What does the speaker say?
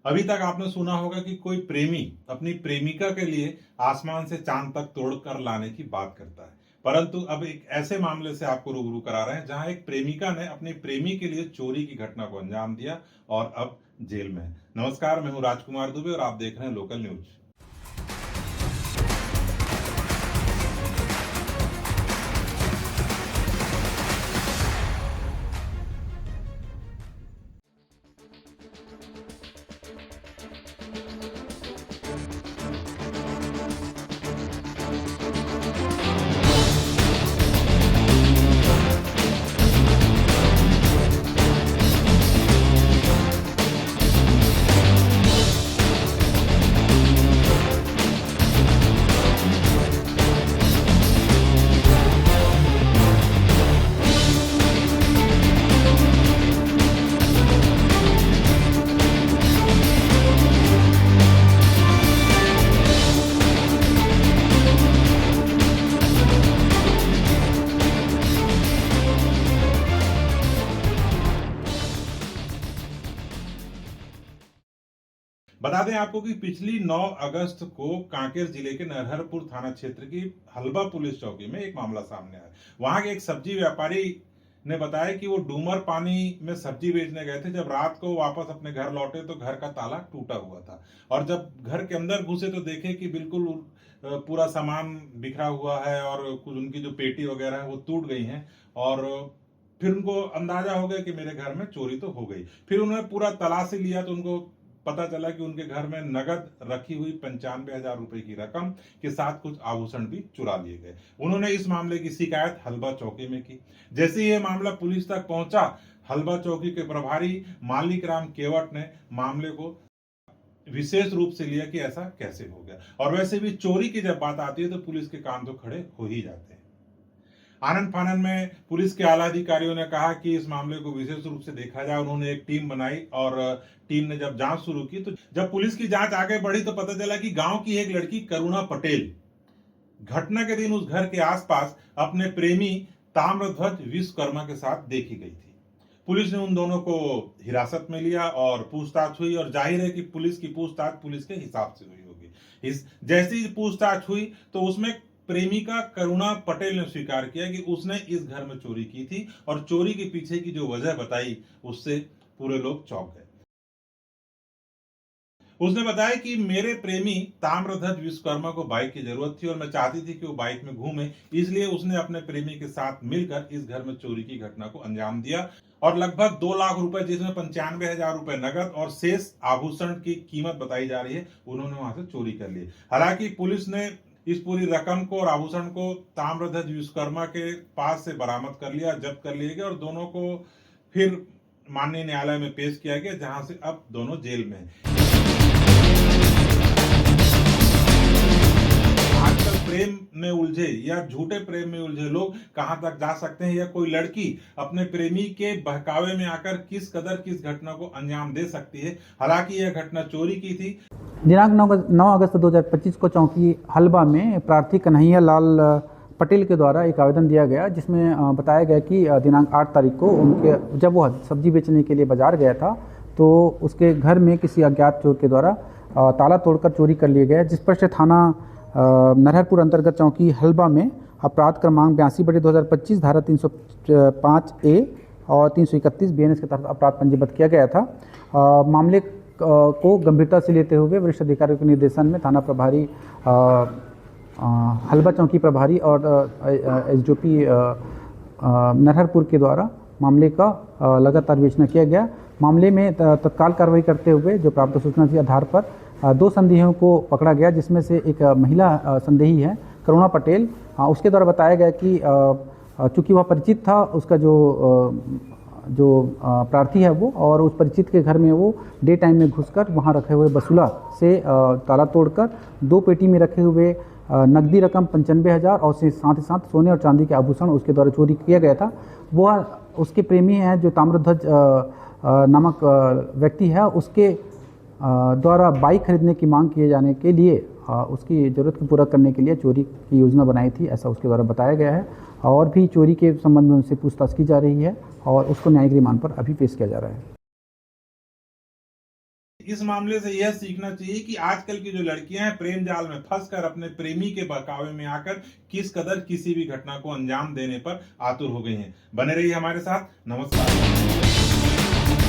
अभी तक आपने सुना होगा कि कोई प्रेमी अपनी प्रेमिका के लिए आसमान से चांद तक तोड़कर लाने की बात करता है। परंतु अब एक ऐसे मामले से आपको रूबरू करा रहे हैं जहां एक प्रेमिका ने अपने प्रेमी के लिए चोरी की घटना को अंजाम दिया और अब जेल में है। नमस्कार, मैं हूं राजकुमार दुबे और आप देख रहे हैं लोकल न्यूज। बता दें आपको कि पिछली 9 अगस्त को कांकेर जिले के नरहरपुर थाना क्षेत्र की हलबा पुलिस चौकी में एक मामला सामने आया। वहां के एक सब्जी व्यापारी ने बताया कि वो डूमर पानी में सब्जी बेचने गए थे। जब रात को वापस अपने घर लौटे तो घर का ताला टूटा हुआ था और जब घर के अंदर घुसे तो देखे कि बिल्कुल पूरा सामान बिखरा हुआ है और कुछ उनकी जो पेटी वगैरह है वो टूट गई हैं। और फिर उनको अंदाजा हो गया कि मेरे घर में चोरी तो हो गई। फिर उन्होंने पूरा तलाशी लिया तो उनको पता चला कि उनके घर में नगद रखी हुई 95,000 रुपए की रकम के साथ कुछ आभूषण भी चुरा लिए गए। उन्होंने इस मामले की शिकायत हलबा चौकी में की। जैसे ही यह मामला पुलिस तक पहुंचा, हलबा चौकी के प्रभारी मालिक राम केवट ने मामले को विशेष रूप से लिया कि ऐसा कैसे हो गया। और वैसे भी चोरी की जब बात आती है तो पुलिस के कान तो खड़े हो ही जाते हैं। आनंद फानन में पुलिस के आला अधिकारियों ने कहा कि इस मामले को विशेष रूप से देखा जाए। उन्होंने एक टीम बनाई और टीम ने जब जांच शुरू की तो जब पुलिस की जांच आगे बढ़ी तो पता चला कि गांव की एक लड़की करुणा पटेल घटना के दिन उस घर के आसपास अपने प्रेमी ताम्रध्वज विश्वकर्मा के साथ देखी गई थी। पुलिस ने उन दोनों को हिरासत में लिया और पूछताछ हुई और जाहिर है कि पुलिस की पूछताछ पुलिस के हिसाब से हुई होगी। जैसी पूछताछ हुई तो उसमें प्रेमिका करुणा पटेल ने स्वीकार किया कि उसने इस घर में चोरी की थी और चोरी के पीछे की जो वजह बताई उससे पूरे लोग चौंक गए। उसने बताया कि मेरे प्रेमी ताम्रध्वज विश्वकर्मा को बाइक की जरूरत थी और मैं चाहती थी कि वो बाइक में घूमे, इसलिए उसने अपने प्रेमी के साथ मिलकर इस घर में चोरी की घटना को अंजाम दिया और लगभग 2 लाख रुपए, जिसमें 95,000 रुपए नगद और शेष आभूषण की कीमत बताई जा रही है, उन्होंने वहां से चोरी कर ली। हालांकि पुलिस ने इस पूरी रकम को और आभूषण को ताम्रध्वज विश्वकर्मा के पास से बरामद कर लिया, जब्त कर लिए गए और दोनों को फिर माननीय न्यायालय में पेश किया गया, जहां से अब दोनों जेल में हैं। आजकल प्रेम में उलझे या झूठे प्रेम में उलझे लोग कहां तक जा सकते हैं, या कोई लड़की अपने प्रेमी के बहकावे में आकर किस घटना को अंजाम दे सकती है। हालांकि यह घटना चोरी की थी। दिनांक 9 अगस्त 2025 को चौकी हलबा में प्रार्थी कन्हैया लाल पटेल के द्वारा एक आवेदन दिया गया, जिसमें बताया गया कि दिनांक 8 तारीख को उनके जब वो सब्जी बेचने के लिए बाजार गया था तो उसके घर में किसी अज्ञात चोर के द्वारा ताला तोड़कर चोरी कर लिया गया, जिस पर से थाना नरहरपुर अंतर्गत चौकी हलबा में अपराध क्रमांक 82/2025 धारा 305A और 331 BNS के तहत अपराध पंजीबद्ध किया गया था। मामले को गंभीरता से लेते हुए वरिष्ठ अधिकारियों के निर्देशन में थाना प्रभारी हलबा चौकी प्रभारी और SDOP नरहरपुर के द्वारा मामले का लगातार विवेचना किया गया। मामले में तत्काल कार्रवाई करते हुए जो प्राप्त सूचना के आधार पर 2 संदेहियों को पकड़ा गया, जिसमें से एक महिला संदेही है करुणा पटेल। उसके द्वारा बताया गया कि चूँकि वह परिचित था, उसका जो प्रार्थी है वो, और उस परिचित के घर में वो डे टाइम में घुसकर वहाँ रखे हुए बसुला से ताला तोड़कर 2 पेटी में रखे हुए नकदी रकम 95,000 और साथ ही साथ सोने और चांदी के आभूषण उसके द्वारा चोरी किया गया था। वह उसके प्रेमी हैं जो ताम्रध्वज नामक व्यक्ति है, उसके द्वारा बाइक खरीदने की मांग किए जाने के लिए उसकी ज़रूरत को पूरा करने के लिए चोरी की योजना बनाई थी, ऐसा उसके द्वारा बताया गया है। और भी चोरी के संबंध में उनसे पूछताछ की जा रही है और उसको न्यायिक रिमांड पर अभी पेश किया जा रहा है। इस मामले से यह सीखना चाहिए कि आजकल की जो लड़कियां हैं प्रेम जाल में फंसकर अपने प्रेमी के बहकावे में आकर किस कदर किसी भी घटना को अंजाम देने पर आतुर हो गई हैं। बने रहिए हमारे साथ। नमस्कार।